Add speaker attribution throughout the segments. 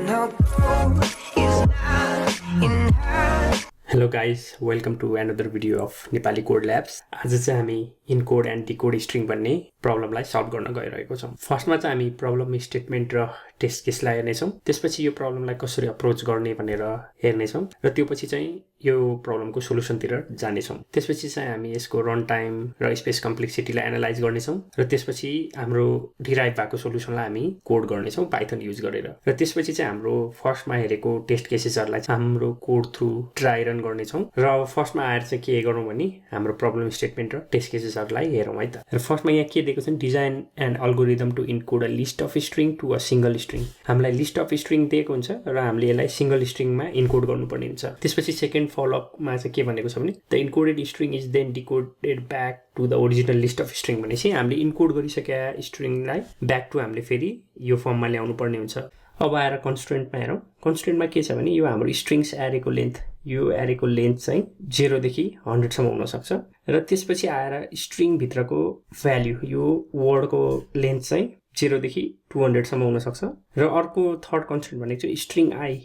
Speaker 1: no gold is not in her.
Speaker 2: Hello guys, welcome to another video of NepaliCodeLabs. आज चाहिँ हामी encode and decode string भन्ने प्रब्लमलाई solve गर्न गइरहेको छौं। फर्स्टमा चाहिँ हामी प्रब्लम स्टेटमेन्ट र टेस्ट केसलाई हेर्ने छौं। त्यसपछि यो प्रब्लमलाई कसरी अप्रोच गर्ने भनेर हेर्ने छौं र त्योपछि चाहिँ यो प्रब्लमको सोलुसनतिर जाने छौं। त्यसपछि चाहिँ हामी यसको रन टाइम र स्पेस कम्प्लेक्सिटीलाई एनालाइज गर्ने छौं र त्यसपछि हाम्रो डिराइभ भएको सोलुसनलाई हामी कोड गर्ने छौं पाइथन युज गरेर। र त्यसपछि चाहिँ हाम्रो फर्स्टमा हेरेको टेस्ट केसेसहरुलाई हाम्रो कोड थ्रु ट्राई रन गर्ने छौं र फर्स्टमा आएर चाहिँ के गरौँ भने हाम्रो प्रब्लम स्टेटमेन्ट र टेस्ट केसेसहरुलाई हेरौँ है त। र फर्स्टमा यहाँ के दिएको छ design and algorithm to encode a list of string to a single string. हामीलाई लिस्ट अफ स्ट्रिङ दिएको हुन्छ र हामीले यसलाई सिंगल स्ट्रिङमा इनकोड गर्नुपर्ने हुन्छ। त्यसपछि सेकेन्ड फलोअपमा चाहिँ के भनेको छ भने the encoded string is then decoded back to the original list of string भनेपछि हामीले इनकोड गरिसकेका स्ट्रिङलाई ब्याक टु हामीले फेरि यो फर्ममा ल्याउनु पर्ने हुन्छ। अब आएर कन्स्ट्रेन्टमा हेरौँ। कन्स्ट्रेन्टमा के छ भने यो हाम्रो स्ट्रिङ्स एरेको लेन्थ, यो एरेको लेन्थ चाहिँ 0 देखि 100 सम्म हुन सक्छ र त्यसपछि आएर स्ट्रिङ भित्रको भ्याल्यु यो वर्डको लेन्थ चाहिँ 0 देखि 200 सम्म हुन सक्छ र अर्को थर्ड कन्स्ट्रेन्ट भनेको चाहिँ स्ट्रिङ आई,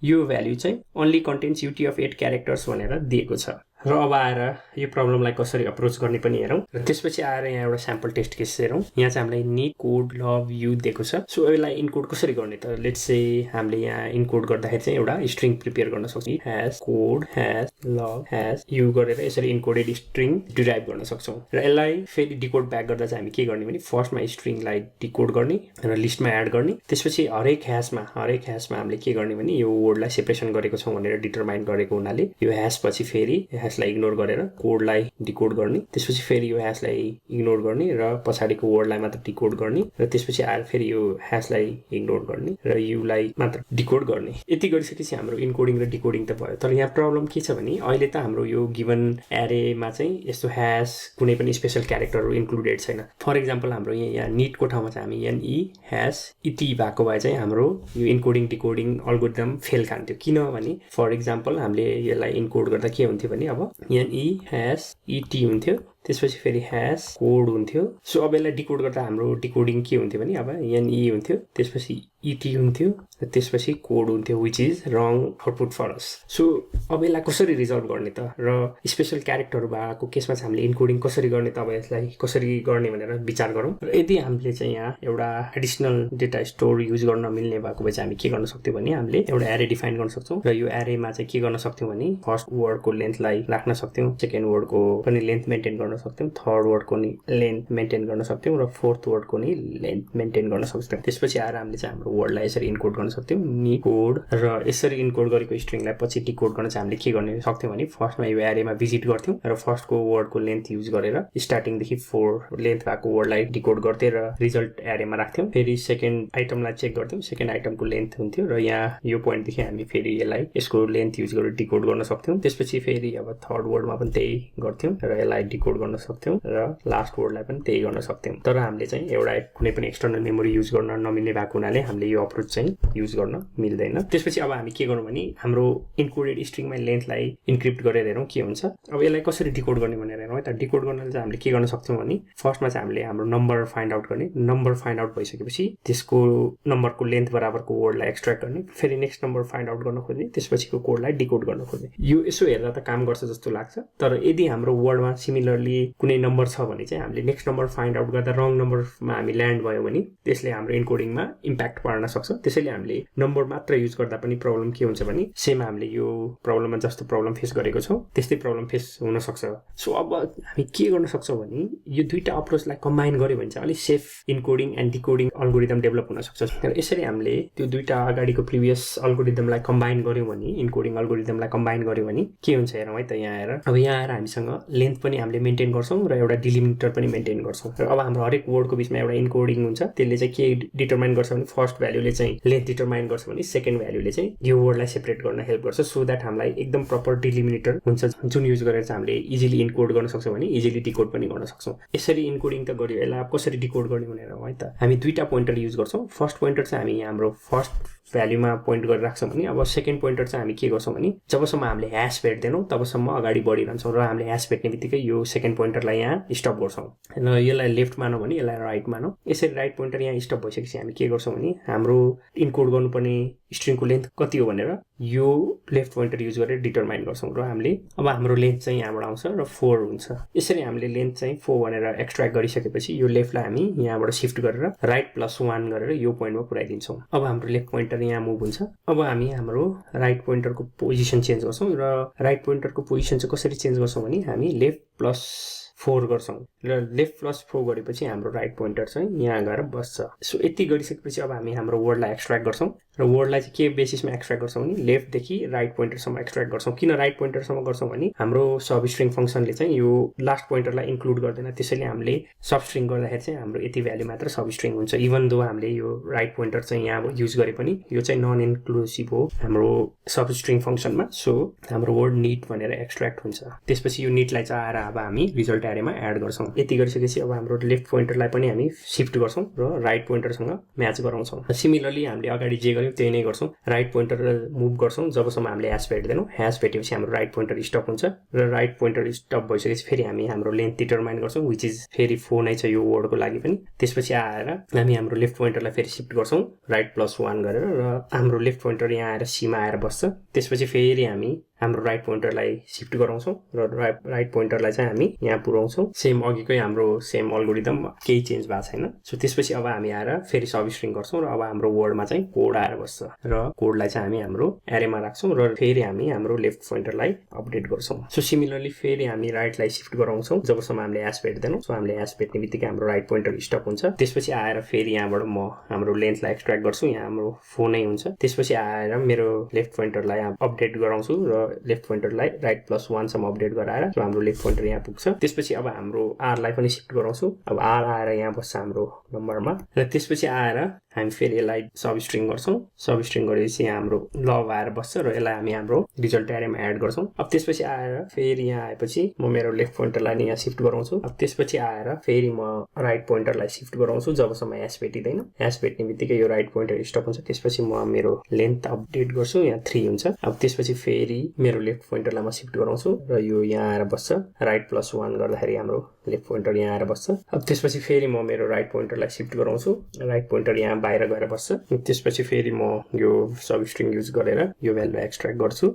Speaker 2: यो भ्याल्यु चाहिँ only contents UT of 8 characters भनेर दिएको छ। र अब आएर यो प्रब्लमलाई कसरी अप्रोच गर्ने पनि हेरौँ र त्यसपछि आएर यहाँ एउटा स्याम्पल टेस्ट केस हेरौँ। यहाँ चाहिँ हामीलाई नीड कोड लभ यु दिएको छ। सो यसलाई इनकोड कसरी गर्ने त लेट्स से हामीले यहाँ इनकोड गर्दाखेरि चाहिँ एउटा स्ट्रिङ प्रिपेयर गर्न सक्छौँ। Has code has love has you गरेर यसरी इनकोडेड स्ट्रिङ डिराइभ गर्न सक्छौँ र यसलाई फेरि डिकोड ब्याक गर्दा चाहिँ हामी के गर्ने भने फर्स्टमा स्ट्रिङलाई डिकोड गर्ने र लिस्टमा एड गर्ने। त्यसपछि हरेक ह्याशमा हामीले के गर्ने भने यो वर्डलाई सेपरेसन गरेको छौँ भनेर डिटरमाइन गरेको हुनाले यो ह्याश पछि फेरि ह्याशलाई इग्नोर गरेर कोडलाई डिकोड गर्ने। त्यसपछि फेरि यो ह्याशलाई इग्नोर गर्ने र पछाडिको वर्डलाई मात्र डिकोड गर्ने र त्यसपछि आएर फेरि यो ह्याशलाई इग्नोर गर्ने र युलाई मात्र डिकोड गर्ने। यति गरिसकेपछि हाम्रो इन्कोडिङ र डिकोडिङ त भयो। तर यहाँ प्रब्लम के छ भने अहिले त हाम्रो यो गिभन एरेमा चाहिँ यस्तो ह्याश कुनै पनि स्पेशल क्यारेक्टरहरू इन्क्लुडेड छैन। फर इक्जाम्पल हाम्रो यहाँ नीडको ठाउँमा चाहिँ हामी एनई ह्याश इटी भएको भए चाहिँ हाम्रो यो इन्कोडिङ डिकोडिङ अल्गोरिदम फेल खान्थ्यो। किनभने फर इक्जाम्पल हामीले यसलाई इन्कोड गर्दा के हुन्थ्यो भने अब एनई ह्याश इटी हुन्थ्यो, त्यसपछि फेरि ह्याश कोड हुन्थ्यो। सो अब यसलाई डिकोड गर्दा हाम्रो डिकोडिङ के हुन्थ्यो भने अब एनई हुन्थ्यो, त्यसपछि इटी हुन्थ्यो र त्यसपछि कोड हुन्थ्यो which is wrong output for us. So अब यसलाई कसरी रिजल्भ गर्ने त र स्पेशल क्यारेक्टरहरू भएको केसमा चाहिँ हामीले इन्कोडिङ कसरी गर्ने त अब यसलाई कसरी गर्ने भनेर विचार गरौँ। र यदि हामीले चाहिँ यहाँ एउटा एडिसनल डेटा स्टोर युज गर्न मिल्ने भएको भए चाहिँ हामी के गर्न सक्थ्यौँ भने हामीले एउटा एरे डिफाइन गर्न सक्छौँ र यो एरेमा चाहिँ के गर्न सक्थ्यौँ भने फर्स्ट वर्डको लेन्थलाई राख्न सक्थ्यौँ, सेकेन्ड वर्डको पनि लेन्थ मेन्टेन गर्न सक्थ्यौँ, थर्ड वर्डको नि लेन्थ मेन्टेन गर्न सक्थ्यौँ र फोर्थ वर्डको नि लेन्थ मेन्टेन गर्न सक्थ्यौँ। त्यसपछि आएर हामीले चाहिँ हाम्रो वर्डलाई यसरी इन्कोड गर्न सक्थ्यौँ नि कोड र यसरी इन्कोड गरेको स्ट्रिङलाई पछि डिकोड गर्न चाहिँ हामीले के गर्न सक्थ्यौँ भने फर्स्टमा यो एरेमा भिजिट गर्थ्यौँ र फर्स्टको वर्डको लेन्थ युज गरेर स्टार्टिङदेखि 4 लेन्थ भएको वर्डलाई डिकोड गर्थ्यौँ र रिजल्ट एरेमा राख्थ्यौँ। फेरि सेकेन्ड आइटमलाई चेक गर्थ्यौँ, सेकेन्ड आइटमको लेन्थ हुन्थ्यो र यहाँ यो पोइन्टदेखि हामी फेरि यसलाई यसको लेन्थ युज गरेर डिकोड गर्न सक्थ्यौँ। त्यसपछि फेरि अब थर्ड वर्डमा पनि त्यही गर्थ्यौँ र यसलाई डिकोड गर्न सक्थ्यौँ र लास्ट वर्डलाई पनि त्यही गर्न सक्थ्यौँ। तर हामीले चाहिँ एउटा कुनै पनि एक्सटर्नल मेमोरी युज गर्न नमिल्ने भएको हुनाले हामीले यो अप्रोच चाहिँ युज गर्न मिल्दैन। त्यसपछि अब हामी के गरौँ भने हाम्रो इन्कोडेड स्ट्रिङमा लेन्थलाई इन्क्रिप्ट गरेर हेरौँ के हुन्छ। अब यसलाई कसरी डिकोड गर्ने भनेर हेरौँ है त। डिकोड गर्नलाई चाहिँ हामीले के गर्न सक्छौँ भने फर्स्टमा चाहिँ हामीले हाम्रो नम्बर फाइन्ड आउट गर्ने। नम्बर फाइन्ड आउट भइसकेपछि त्यसको नम्बरको लेन्थ बराबरको वर्डलाई एक्सट्र्याक्ट गर्ने, फेरि नेक्स्ट नम्बर फाइन्ड आउट गर्न खोज्ने, त्यसपछिको कोडलाई डिकोड गर्न खोज्ने। यो यसो हेर्दा त काम गर्छ जस्तो लाग्छ, तर यदि हाम्रो वर्डमा सिमिलरली कुनै नम्बर छ भने चाहिँ हामीले नेक्स्ट नम्बर फाइन्ड आउट गर्दा रङ नम्बरमा हामी ल्यान्ड भयो भने त्यसले हाम्रो इन्कोडिङमा इम्प्याक्ट पार्न सक्छ। त्यसैले हामीले नम्बर मात्र युज गर्दा पनि प्रब्लम के हुन्छ भने सेम हामीले यो प्रब्लममा जस्तो प्रब्लम फेस गरेको छौँ त्यस्तै प्रब्लम फेस हुन सक्छ। सो अब हामी के गर्न सक्छौँ भने यो दुईटा अप्रोचलाई कम्बाइन गर्यो भने चाहिँ अलिक safe encoding and डिकोडिङ algorithm develop हुन सक्छ। र यसरी हामीले त्यो दुईटा अगाडिको प्रिभियस अल्गोरिदमलाई कम्बाइन गर्यौँ भने इन्कोडिङ अल्गोरिदमलाई कम्बाइन गर्यौँ भने के हुन्छ हेरौँ है त। यहाँ आएर अब यहाँ आएर हामीसँग लेन्थ पनि हामीले मेन्टेन गर्छौँ र एउटा डिलिमिटर पनि मेन्टेन गर्छौँ र अब हाम्रो हरेक वर्डको बिचमा एउटा इन्कोडिङ हुन्छ। त्यसले चाहिँ के डिटरमाइन गर्छ भने फर्स्ट भ्याल्युले चाहिँ लेन्थ डिटरमाइन गर्छ भने सेकेन्ड भ्याल्युले चाहिँ यो वर्डलाई सेपरेट गर्न हेल्प गर्छ सो द्याट हामीलाई एकदम प्रपर डिलिमिटर हुन्छ जुन युज गरेर चाहिँ हामीले इजिली इन्कोड गर्न सक्छौँ भने इजिली डिकोड पनि गर्न सक्छौँ। यसरी इन्कोडिङ त गर्यो, यसलाई कसरी डिकोड गर्ने भनेर है त हामी दुईटा पोइन्टर युज गर्छौँ। फर्स्ट पोइन्टर चाहिँ हामी हाम्रो फर्स्ट भ्याल्युमा पोइन्ट गरेर राख्छौँ भने अब सेकेन्ड पोइन्टर चाहिँ हामी के गर्छौँ भने जबसम्म हामीले ह्यास भेट्दैनौँ तबसम्म अगाडि बढिरहन्छौँ र हामीले ह्यास भेट्ने बित्तिकै यो सेकेन्ड सेकेन्ड पोइन्टरलाई यहाँ स्टप गर्छौँ र यसलाई लेफ्ट मानौँ भने यसलाई राइट मानौँ यसरी राइट पोइन्टर यहाँ स्टप भइसकेपछि हामी के गर्छौँ भने हाम्रो इन्कोड गर्नुपर्ने स्ट्रिङको लेन्थ कति हो भनेर यो लेफ्ट पोइन्टर युज गरेर डिटरमाइन गर्छौँ र हामीले अब हाम्रो लेन्थ चाहिँ यहाँबाट आउँछ र 4 हुन्छ यसरी हामीले लेन्थ चाहिँ 4 भनेर एक्सट्र्याक्ट गरिसकेपछि यो लेफ्टलाई हामी यहाँबाट शिफ्ट गरेर राइट +1 गरेर यो पोइन्टमा पुर्याइदिन्छौँ अब हाम्रो लेफ्ट पोइन्टर यहाँ मुभ हुन्छ अब हामी हाम्रो राइट पोइन्टरको पोजिसन चेन्ज गर्छौँ र राइट पोइन्टरको पोजिसन चाहिँ कसरी चेन्ज गर्छौँ भने हामी लेफ्ट +4 गर्छौँ र लेफ्ट +4 गरेपछि हाम्रो राइट पोइन्टर चाहिँ यहाँ गएर बस्छ सो यति गरिसकेपछि अब हामी हाम्रो वर्डलाई एक्सट्र्याक्ट गर्छौँ र वर्डलाई चाहिँ के बेसिसमा एक्सट्र्याक्ट गर्छौँ भने लेफ्टदेखि राइट पोइन्टरसम्म एक्सट्र्याक्ट गर्छौँ किन राइट पोइन्टरसम्म गर्छौँ भने हाम्रो सब स्ट्रिङ फङ्सनले चाहिँ यो लास्ट पोइन्टरलाई इन्क्लुड गर्दैन त्यसैले हामीले सब स्ट्रिङ गर्दाखेरि चाहिँ हाम्रो यति भ्याल्यु मात्र सब स्ट्रिङ हुन्छ इभन दो हामीले यो राइट पोइन्टर चाहिँ यहाँ युज गरे पनि यो चाहिँ नन इन्क्लुसिभ हो हाम्रो सब स्ट्रिङ फङ्सनमा सो हाम्रो वर्ड निट भनेर एक्सट्र्याक्ट हुन्छ त्यसपछि यो निटलाई चाहिँ आएर अब हामी रिजल्ट एरेमा एड गर्छौँ यति गरिसकेपछि अब हाम्रो लेफ्ट पोइन्टरलाई पनि हामी शिफ्ट गर्छौँ र राइट पोइन्टरसँग म्याच गराउँछौँ सिमिलरली हामीले अगाडि जे गर्यौँ त्यही नै गर्छौँ राइट पोइन्टर मुभ गर्छौँ जबसम्म हामीले ह्यास भेट्दैनौँ ह्यास भेटेपछि हाम्रो राइट पोइन्टर स्टप हुन्छ र राइट पोइन्टर स्टप भइसकेपछि फेरि हामी हाम्रो लेन्थ डिटरमाइन गर्छौँ विच इज फेरि 4 नै छ यो वर्डको लागि पनि त्यसपछि आएर हामी हाम्रो लेफ्ट पोइन्टरलाई फेरि शिफ्ट गर्छौँ राइट +1 गरेर र हाम्रो लेफ्ट पोइन्टर यहाँ आएर सीमा आएर बस्छ त्यसपछि फेरि हामी हाम्रो राइट पोइन्टरलाई शिफ्ट गराउँछौँ र राइट पोइन्टरलाई चाहिँ हामी यहाँ पुर्याउँछौँ सेम अघिकै हाम्रो सेम अल्गोरिदम केही चेन्ज भएको छैन सो त्यसपछि अब हामी आएर फेरि सब स्ट्रिङ गर्छौँ र अब हाम्रो वर्डमा चाहिँ कोड आएर बस्छ र कोडलाई चाहिँ हामी हाम्रो एरेमा राख्छौँ र फेरि हामी हाम्रो लेफ्ट पोइन्टरलाई अपडेट गर्छौँ सो सिमिलरली फेरि हामी राइटलाई शिफ्ट गराउँछौँ जबसम्म हामीले ह्यास भेट्दैनौँ सो हामीले ह्यास भेट्ने बित्तिकै हाम्रो राइट पोइन्टर स्टप हुन्छ त्यसपछि आएर फेरि यहाँबाट म हाम्रो लेन्थलाई एक्सट्र्याक्ट गर्छु यहाँ हाम्रो 4 नै हुन्छ त्यसपछि आएर मेरो लेफ्ट पोइन्टरलाई अपडेट गराउँछु र लेफ्ट पोइन्टरलाई राइट +1 सम्म अपडेट गराएर हाम्रो लेफ्ट पोइन्टर यहाँ पुग्छ त्यसपछि अब हाम्रो आरलाई पनि शिफ्ट गराउँछु अब आर आएर यहाँ बस्छ हाम्रो नम्बरमा र त्यसपछि आएर हामी फेरि यसलाई सब स्ट्रिङ गर्छौँ सब स्ट्रिङ गरेपछि यहाँ हाम्रो लभ आएर बस्छ र यसलाई हामी हाम्रो रिजल्ट एरेमा एड गर्छौँ अब त्यसपछि आएर फेरि यहाँ आएपछि म मेरो लेफ्ट पोइन्टरलाई यहाँ शिफ्ट गराउँछु अब त्यसपछि आएर फेरि म राइट पोइन्टरलाई शिफ्ट गराउँछु जबसम्म ह्यास भेटिँदैन ह्यास भेट्ने बित्तिकै यो राइट पोइन्टर स्टप हुन्छ त्यसपछि म मेरो लेन्थ अपडेट गर्छु यहाँ 3 हुन्छ अब त्यसपछि फेरि मेरो लेफ्ट पोइन्टरलाई म शिफ्ट गराउँछु र यो यहाँ आएर बस्छ राइट +1 गर्दाखेरि हाम्रो लेफ्ट पोइन्टर यहाँ आएर बस्छ अब त्यसपछि फेरि म मेरो राइट पोइन्टरलाई शिफ्ट गराउँछु राइट पोइन्टर यहाँ बाहिर गएर बस्छ त्यसपछि फेरि म यो सब स्ट्रिङ युज गरेर यो भ्यालु एक्सट्र्याक्ट गर्छु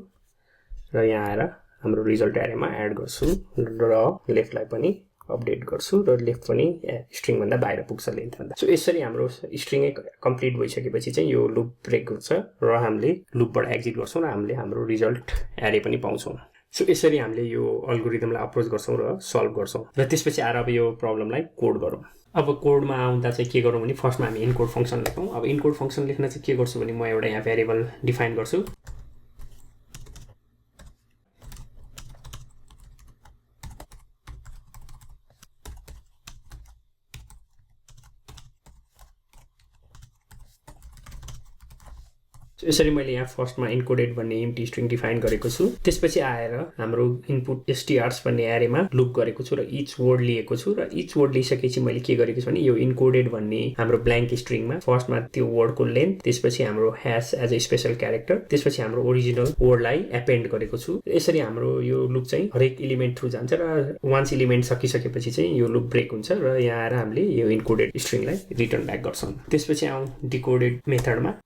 Speaker 2: र यहाँ आएर हाम्रो रिजल्ट एरेमा एड गर्छु र लेफ्टलाई पनि अपडेट गर्छु र लेफ्ट पनि स्ट्रिङभन्दा बाहिर पुग्छ लेन्थभन्दा सो यसरी हाम्रो स्ट्रिङ कम्प्लिट भइसकेपछि चाहिँ यो लुप ब्रेक हुन्छ र हामीले लुपबाट एक्जिट गर्छौँ र हामीले हाम्रो रिजल्ट एरे पनि पाउँछौँ सो यसरी हामीले यो अल्गोरिदमलाई अप्रोच गर्छौँ र सल्भ गर्छौँ र त्यसपछि आएर अब यो प्रब्लमलाई कोड गरौँ अब कोडमा आउँदा चाहिँ के गरौँ भने फर्स्टमा हामी इनकोड फङ्सन लेखौँ अब इनकोड फङ्सन लेख्न चाहिँ के गर्छु भने म एउटा यहाँ भेरिएबल डिफाइन गर्छु यसरी मैले यहाँ फर्स्टमा इन्कोडेड भन्ने एम्प्टी स्ट्रिङ डिफाइन गरेको छु त्यसपछि आएर हाम्रो इनपुट strs भन्ने एरेमा लुप गरेको छु र इच वर्ड लिएको छु र इच वर्ड लिइसकेपछि मैले के गरेको छु भने यो इन्कोडेड भन्ने हाम्रो ब्ल्याङ्क स्ट्रिङमा फर्स्टमा त्यो वर्डको लेन्थ त्यसपछि हाम्रो hash as a special character त्यसपछि हाम्रो ओरिजिनल वर्डलाई एपेन्ड गरेको छु यसरी हाम्रो यो लुप चाहिँ हरेक एलिमेन्ट थ्रु जान्छ र वान्स एलिमेन्ट सकिसकेपछि चाहिँ यो लुप ब्रेक हुन्छ र यहाँ आएर हामीले यो इन्कोडेड स्ट्रिङलाई रिटर्न ब्याक गर्छौँ त्यसपछि आउँ डिकोडेड मेथडमा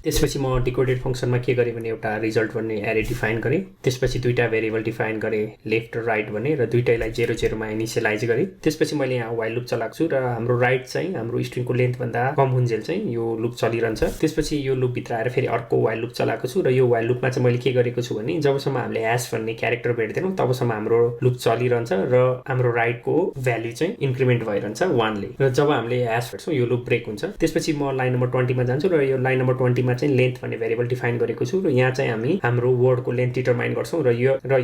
Speaker 2: त्यसपछि म डिकोडेड फङ्सनमा के गरेँ भने एउटा रिजल्ट भन्ने एरे डिफाइन गरेँ त्यसपछि दुईटा भेरिएबल डिफाइन गरेँ लेफ्ट र राइट भन्ने र दुईटैलाई 0 मा इनिसियलाइज गरेँ त्यसपछि मैले यहाँ वाइल लुप चलाएको छु र हाम्रो राइट चाहिँ हाम्रो स्ट्रिङको लेन्थभन्दा कम हुन्जेल चाहिँ यो लुप चलिरहन्छ त्यसपछि यो लुपभित्र आएर फेरि अर्को वाइल लुप चलाएको छु र यो वाइल लुपमा चाहिँ मैले के गरेको छु भने जबसम्म हामीले ह्यास भन्ने क्यारेक्टर भेट्दैनौँ तबसम्म हाम्रो लुप चलिरहन्छ र हाम्रो राइटको भ्याल्यु चाहिँ इन्क्रिमेन्ट भइरहन्छ 1 ले र जब हामीले ह्यास भेट्छौँ यो लुप ब्रेक हुन्छ त्यसपछि म लाइन नम्बर 20 मा जान्छु र यो लाइन नम्बर 20 मा फंक्सनमा चाहिँ लेन्थ भन्ने भेरिएबल डिफाइन गरेको छु र यहाँ चाहिँ हामी हाम्रो वर्डको लेन्थ डिटरमाइन गर्छौं र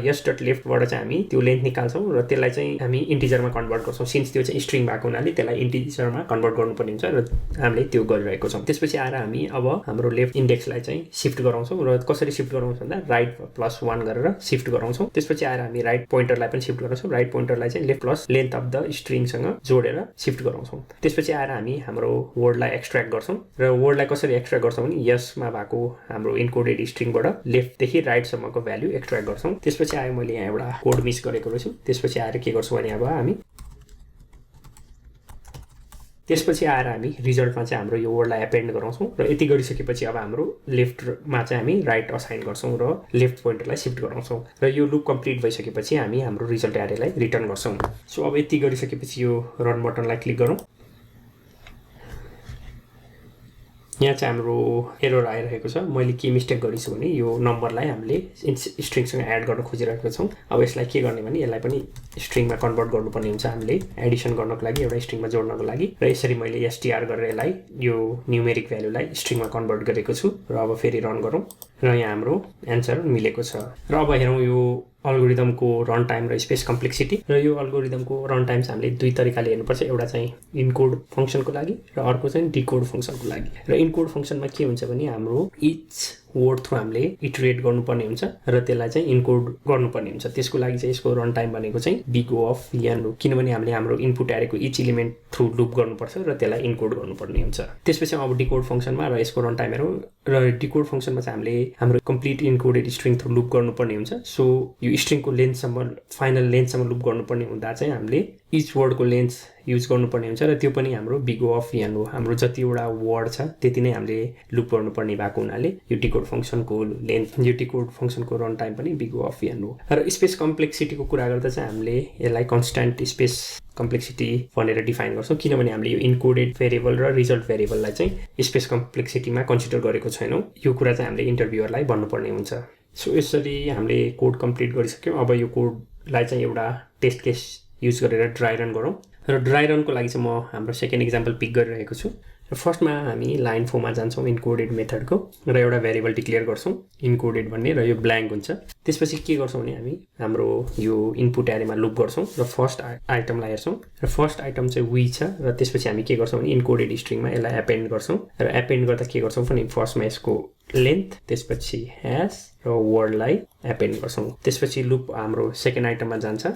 Speaker 2: yes.leftबाट चाहिँ हामी त्यो लेन्थ निकाल्छौं र त्यसलाई चाहिँ हामी इन्टिजरमा कन्भर्ट गर्छौं सिन्स त्यो चाहिँ स्ट्रिङ भएको हुनाले त्यसलाई इन्टिजरमा कन्भर्ट गर्नुपर्ने हुन्छ र हामीले त्यो गरिरहेको छौं त्यसपछि आएर हामी अब हाम्रो लेफ्ट इन्डेक्सलाई चाहिँ शिफ्ट गराउँछौं र कसरी शिफ्ट गराउँछौं भन्दा राइट +1 गरेर शिफ्ट गराउँछौं त्यसपछि आएर हामी राइट पोइन्टरलाई पनि शिफ्ट गराउँछौं राइट पोइन्टरलाई चाहिँ left plus length of the स्ट्रिङसँग जोडेर शिफ्ट गराउँछौं त्यसपछि आएर हामी हाम्रो वर्डलाई एक्सट्र्याक्ट गर्छौं र वर्डलाई कसरी एक्सट्र्याक्ट गर्छौं भने यसमा भएको हाम्रो इन्कोडेड स्ट्रिङबाट लेफ्ट देखि राइट सम्मको भ्यालु एक्सट्र्याक्ट गर्छौं त्यसपछि आयो मैले यहाँ एउटा कोड मिस गरेको रहेछु त्यसपछि आएर के गर्छौं भने अब हामी त्यसपछि आएर हामी रिजल्टमा चाहिँ हाम्रो यो वर्डलाई एपेन्ड गराउँछौं र यति गरिसकेपछि अब हाम्रो लेफ्टमा चाहिँ हामी राइट असाइन गर्छौं र लेफ्ट पोइन्टरलाई शिफ्ट गराउँछौं र यो लुप कम्प्लिट भइसकेपछि हामी हाम्रो रिजल्ट एरेलाई रिटर्न गर्छौं सो अब यति गरिसकेपछि यो रन बटनलाई क्लिक गरौँ यहाँ चाहिँ हाम्रो एरर आइरहेको छ मैले के मिस्टेक गरेछु भने यो नम्बरलाई हामीले स्ट्रिङसँग एड गर्न खोजिरहेको छौं अब यसलाई के गर्ने भने यसलाई पनि स्ट्रिङमा कन्भर्ट गर्नुपर्ने हुन्छ हामीले एडिसन गर्नको लागि एउटा स्ट्रिङमा जोड्नको लागि र यसरी मैले str गरेर यसलाई यो न्यूमेरिक भ्यालुलाई स्ट्रिङमा कन्भर्ट गरेको छु र अब फेरि रन गरौँ र यहाँ हाम्रो एन्सर मिलेको छ र अब हेरौँ यो अल्गोरिदमको रन टाइम र स्पेस कम्प्लेक्सिटी र यो अल्गोरिदमको रन टाइम चाहिँ हामीले दुई तरिकाले हेर्नुपर्छ एउटा चाहिँ इनकोड फंक्सनको लागि र अर्को चाहिँ डिकोड फंक्सनको लागि र इनकोड फंक्सनमा के हुन्छ भने हाम्रो इच वर्ड थ्रु हामीले इटरेट गर्नुपर्ने हुन्छ र त्यसलाई चाहिँ इनकोड गर्नुपर्ने हुन्छ त्यसको लागि चाहिँ यसको रन टाइम भनेको चाहिँ बिग ओ अफ n हो किनभने हामीले हाम्रो इनपुट एरेको इच एलिमेन्ट थ्रु लुप गर्नुपर्छ र त्यसलाई इनकोड गर्नुपर्ने हुन्छ त्यसपछि अब डिकोड फंक्सनमा र यसको रन टाइम हेरौँ र डिकोड फंक्सनमा चाहिँ हामीले हाम्रो complete encoded string through loop गर्नुपर्ने हुन्छ सो यो स्ट्रिङको लेन्थसम्म फाइनल लेन्थसम्म लुप गर्नुपर्ने हुँदा चाहिँ हामीले इच वर्डको लेन्थ युज गर्नुपर्ने हुन्छ र त्यो पनि हाम्रो बिग ओ अफ n हो हाम्रो जतिवटा वर्ड छ त्यति नै हामीले लुप गर्नुपर्ने भएको हुनाले यो डिकोड फंक्सनको लेन्थ यो डिकोड फंक्सनको रन टाइम पनि बिग ओ अफ n हो र स्पेस कम्प्लेक्सिटीको कुरा गर्दा चाहिँ हामीले यसलाई कन्स्ट्यान्ट स्पेस कम्प्लेक्सिटी भनेर डिफाइन गर्छौं किनभने हामीले यो इनकोडेड भेरिएबल र रिजल्ट भेरिएबललाई चाहिँ स्पेस कम्प्लेक्सिटीमा कन्सिडर गरेको छैनौं यो कुरा चाहिँ हामीले इन्टरभ्युअरलाई भन्नुपर्ने हुन्छ सो यसरी हामीले कोड कम्प्लिट गरिसक्यौं अब यो कोडलाई चाहिँ एउटा टेस्ट केस युज गरेर ड्राई रन गरौँ र ड्राई रनको लागि चाहिँ म हाम्रो सेकेन्ड एक्जाम्पल पिक गरिरहेको छु र फर्स्टमा हामी लाइन 4 मा जान्छौं इनकोडेड मेथडको र एउटा भेरिएबल डिक्लेयर गर्छौं इनकोडेड भन्ने र यो ब्ल्याङ्क हुन्छ त्यसपछि के गर्छौं भने हामी हाम्रो यो इनपुट एरेमा लुप गर्छौं र फर्स्ट आइटमलाई हेर्छौं र फर्स्ट आइटम चाहिँ वी छ र त्यसपछि हामी के गर्छौं भने इनकोडेड स्ट्रिङमा यसलाई एपेन्ड गर्छौं र एपेन्ड गर्दा के गर्छौं भने फर्स्टमा यसको लेन्थ त्यसपछि ह्याश र वर्डलाई एपेन्ड गर्छौं त्यसपछि लुप हाम्रो सेकेन्ड आइटममा जान्छ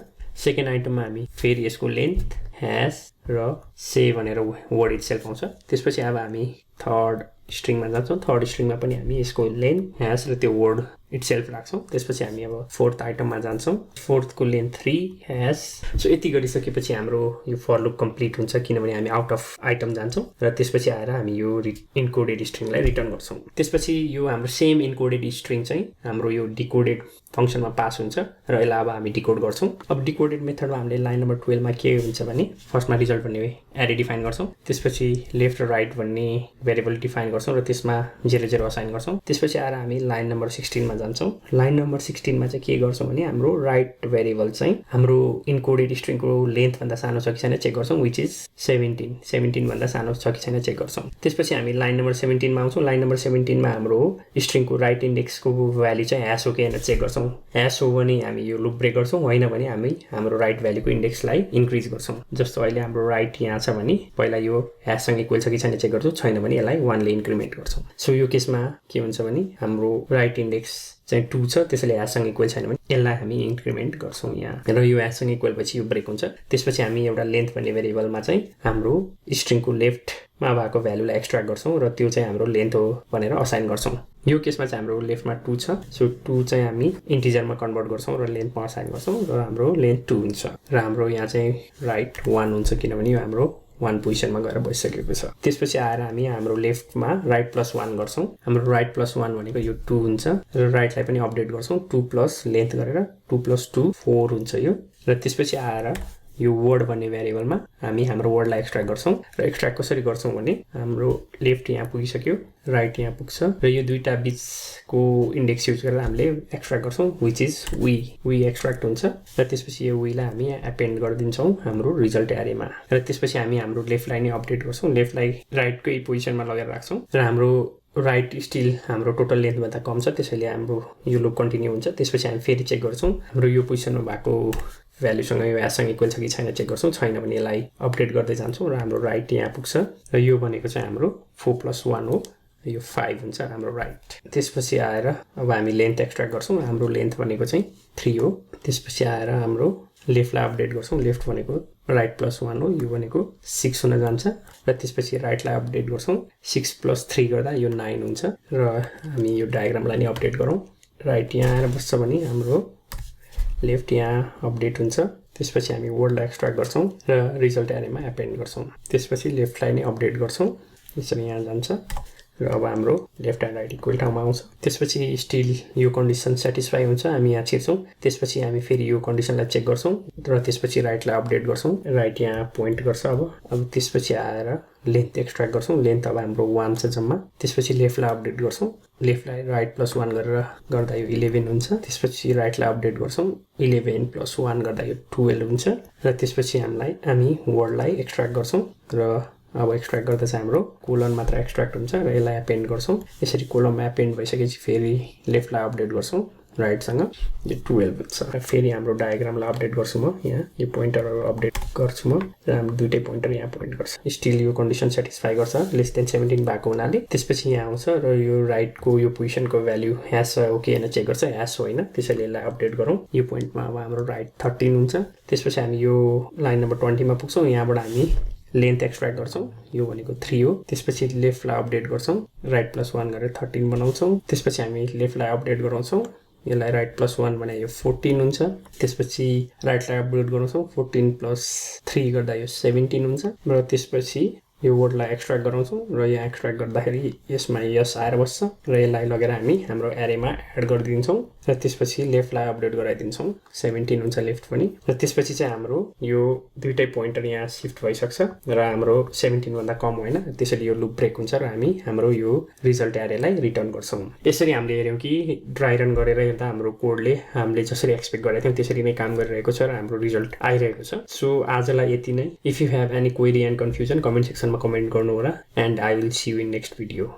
Speaker 2: सेकेन्ड आइटममा हामी फेरि यसको लेन्थ ह्याश र से भनेर वर्ड इटसेल्फ आउँछ त्यसपछि अब हामी थर्ड स्ट्रिङमा जान्छौं थर्ड स्ट्रिङमा पनि हामी यसको लेन्थ ह्याश र त्यो वर्ड इटसेल्फ राख्छौं त्यसपछि हामी अब फोर्थ आइटममा जान्छौं फोर्थको लेन्थ 3 ह्याश सो यति गरिसकेपछि हाम्रो यो फर लुप कम्प्लिट हुन्छ किनभने हामी आउट अफ आइटम जान्छौं र त्यसपछि आएर हामी यो इनकोडेड स्ट्रिङलाई रिटर्न गर्छौं त्यसपछि यो हाम्रो सेम इनकोडेड स्ट्रिङ चाहिँ हाम्रो यो डिकोडेड फंक्सनमा पास हुन्छ र यसलाई अब हामी डिकोड गर्छौं अब डिकोडेड मेथडमा हामीले लाइन नम्बर 12 मा के हुन्छ भने फर्स्टमा रिजल्ट भन्ने एरे डिफाइन गर्छौं त्यसपछि लेफ्ट र राइट भन्ने भेरिएबल डिफाइन गर्छौं र त्यसमा 00 असाइन गर्छौं त्यसपछि आएर हामी लाइन नम्बर 16 मा जान्छौं लाइन नम्बर 16 मा चाहिँ के गर्छौं भने हाम्रो राइट भेरिएबल चाहिँ हाम्रो इनकोडेड स्ट्रिङको लेन्थ भन्दा सानो छ कि छैन चेक गर्छौं व्हिच इज 17 भन्दा सानो छ कि छैन चेक गर्छौं त्यसपछि हामी लाइन नम्बर 17 मा आउँछौं लाइन नम्बर 17 मा हाम्रो स्ट्रिङको राइट इन्डेक्सको भ्यालु चाहिँ ह्याश हो कि हैन चेक गर्छौं ह्याश हो भने हामी यो लुप ब्रेक गर्छौं हैन भने हामी हाम्रो राइट भ्यालुको इन्डेक्सलाई इन्क्रिज गर्छौं जस्तो अहिले हाम्रो राइट यहाँ छ भने पहिला यो ह्याशसँग इक्वल छ कि छैन चेक गर्छौं छैन भने यसलाई 1 ले इन्क्रिमेन्ट गर्छौं सो यो केसमा के हुन्छ भने हाम्रो राइट इन्डेक्स चाहिँ 2 छ त्यसैले ह्याशसँग इक्वल छैन भने यसलाई हामी इन्क्रिमेन्ट गर्छौं यहाँ र यो ह्याशसँग इक्वल पछि यो ब्रेक हुन्छ त्यसपछि हामी एउटा लेन्थ भन्ने भेरिएबलमा चाहिँ हाम्रो स्ट्रिङको लेफ्टमा भएको भ्यालुलाई एक्सट्र्याक्ट गर्छौं र त्यो चाहिँ हाम्रो लेन्थ हो भनेर असाइन गर्छौं यो केसमा चाहिँ हाम्रो लेफ्टमा 2 छ सो 2 चाहिँ हामी इन्टिजरमा कन्भर्ट गर्छौं र लेन्थमा असाइन गर्छौं र हाम्रो लेन्थ 2 हुन्छ र हाम्रो यहाँ चाहिँ राइट 1 हुन्छ किनभने यो हाम्रो 1 पोजिसनमा गएर बसिसकेको छ त्यसपछि आएर हामी हाम्रो लेफ्टमा राइट +1 गर्छौं हाम्रो राइट +1 भनेको यो 2 हुन्छ र राइटलाई पनि अपडेट गर्छौं 2 प्लस लेन्थ गरेर 2 + 2 4 हुन्छ यो र त्यसपछि आएर यो वर्ड भन्ने भेरिएबलमा हामी हाम्रो वर्डलाई एक्सट्र्याक्ट गर्छौं र एक्सट्र्याक्ट कसरी गर्छौं भने हाम्रो लेफ्ट यहाँ पुगिसक्यो राइट यहाँ पुग्छ र यो दुईटा बीचको इन्डेक्स युज गरेर हामीले एक्सट्र्याक्ट गर्छौं व्हिच इज वी एक्सट्र्याक्ट हुन्छ र त्यसपछि यो वीलाई हामी एपेन्ड गरिदिन्छौं हाम्रो रिजल्ट एरेमा र त्यसपछि हामी हाम्रो लेफ्टलाई नै अपडेट गर्छौं लेफ्टलाई राइटकै पोजिसनमा लगेर राख्छौं र हाम्रो राइट स्टिल हाम्रो टोटल लेन्थभन्दा कम छ त्यसैले हाम्रो यो लुप कन्टिन्यू हुन्छ त्यसपछि हामी फेरि चेक गर्छौँ हाम्रो यो पोजिसनमा भएको भ्यालुसँग यो एसँग इक्वल छ कि छैन चेक गर्छौँ छैन भने यसलाई अपडेट गर्दै जान्छौँ र हाम्रो राइट यहाँ पुग्छ र यो भनेको चाहिँ हाम्रो 4 + 1 हो यो 5 हुन्छ हाम्रो राइट त्यसपछि आएर अब हामी लेन्थ एक्सट्र्याक्ट गर्छौँ हाम्रो लेन्थ भनेको चाहिँ 3 हो त्यसपछि आएर हाम्रो लेफ्टलाई अपडेट गर्छौँ लेफ्ट भनेको राइट +1 हो यो भनेको 6 हुन जान्छ र त्यसपछि राइटलाई अपडेट गर्छौँ 6 + 3 गर्दा यो 9 हुन्छ र हामी यो डायग्रामलाई नि अपडेट गरौँ राइट यहाँ आएर बस्छ भने हाम्रो लेफ्ट यहाँ अपडेट हुन्छ त्यसपछि हामी वर्डलाई एक्सट्र्याक्ट गर्छौँ र रिजल्ट एरेमा एपेन्ड गर्छौँ त्यसपछि लेफ्टलाई नि अपडेट गर्छौँ यसरी यहाँ जान्छ र अब हाम्रो लेफ्ट एन्ड राइट इक्वल ठाउँमा आउँछ त्यसपछि स्टिल यो कन्डिसन सेटिस्फाई हुन्छ हामी यहाँ छिर्छौँ त्यसपछि हामी फेरि यो कन्डिसनलाई चेक गर्छौँ र त्यसपछि राइटलाई अपडेट गर्छौँ राइट यहाँ पोइन्ट गर्छ अब त्यसपछि आएर लेन्थ एक्सट्र्याक्ट गर्छौँ लेन्थ अब हाम्रो 1 छ जम्मा त्यसपछि लेफ्टलाई अपडेट गर्छौँ लेफ्टलाई राइट +1 गरेर गर्दा यो 11 हुन्छ त्यसपछि राइटलाई अपडेट गर्छौँ 11 + 1 गर्दा यो 12 हुन्छ र त्यसपछि हामी वर्डलाई एक्सट्र्याक्ट गर्छौँ र अब एक्सट्र्याक्ट गर्दा चाहिँ हाम्रो कोलन मात्र एक्सट्र्याक्ट हुन्छ र यसलाई एपेन्ड गर्छौँ यसरी कोलममा एपेन्ड भइसकेपछि फेरि लेफ्टलाई अपडेट गर्छौँ राइटसँग यो 12 हुन्छ र फेरि हाम्रो डायग्रामलाई अपडेट गर्छु म यहाँ यो पोइन्टरहरू अपडेट गर्छु म र हाम्रो दुईटै पोइन्टर यहाँ पोइन्ट गर्छ स्टिल यो कन्डिसन सेटिस्फाई गर्छ <17 भएको हुनाले त्यसपछि यहाँ आउँछ र यो राइटको यो पोजिसनको भ्यालु ह्यास हो कि होइन चेक गर्छ ह्यास होइन त्यसैले यसलाई अपडेट गरौँ यो पोइन्टमा अब हाम्रो राइट 13 हुन्छ त्यसपछि हामी यो लाइन नम्बर 20 मा पुग्छौँ यहाँबाट हामी लेन्थ एक्सट्र्याक्ट गर्छौँ यो भनेको 3 हो त्यसपछि लेफ्टलाई अपडेट गर्छौँ राइट +1 गरेर 13 बनाउँछौँ त्यसपछि हामी लेफ्टलाई अपडेट गराउँछौँ यसलाई राइट +1 भने यो 14 हुन्छ त्यसपछि राइटलाई अपडेट गराउँछौँ 14 + 3 गर्दा यो 17 हुन्छ र त्यसपछि यो वर्डलाई एक्सट्र्याक्ट गराउँछौँ र यहाँ एक्सट्र्याक्ट गर्दाखेरि यसमा यस आएर बस्छ र यसलाई लगेर हामी हाम्रो एरेमा एड गरिदिन्छौँ र त्यसपछि लेफ्टलाई अपडेट गराइदिन्छौँ 17 हुन्छ लेफ्ट पनि र त्यसपछि चाहिँ हाम्रो यो दुईटै पोइन्टर यहाँ सिफ्ट भइसक्छ र हाम्रो 17 भन्दा कम होइन त्यसैले यो लुप ब्रेक हुन्छ र हामी हाम्रो यो रिजल्ट एरेलाई रिटर्न गर्छौँ यसरी हामीले हेर्यौँ कि ड्राई रन गरेर हेर्दा हाम्रो कोडले हामीले जसरी एक्सपेक्ट गरेका थियौँ त्यसरी नै काम गरिरहेको छ र हाम्रो रिजल्ट आइरहेको छ सो आजलाई यति नै if you have any query and confusion comment सेक्सनमा कमेन्ट गर्नु होला and I will see you in next video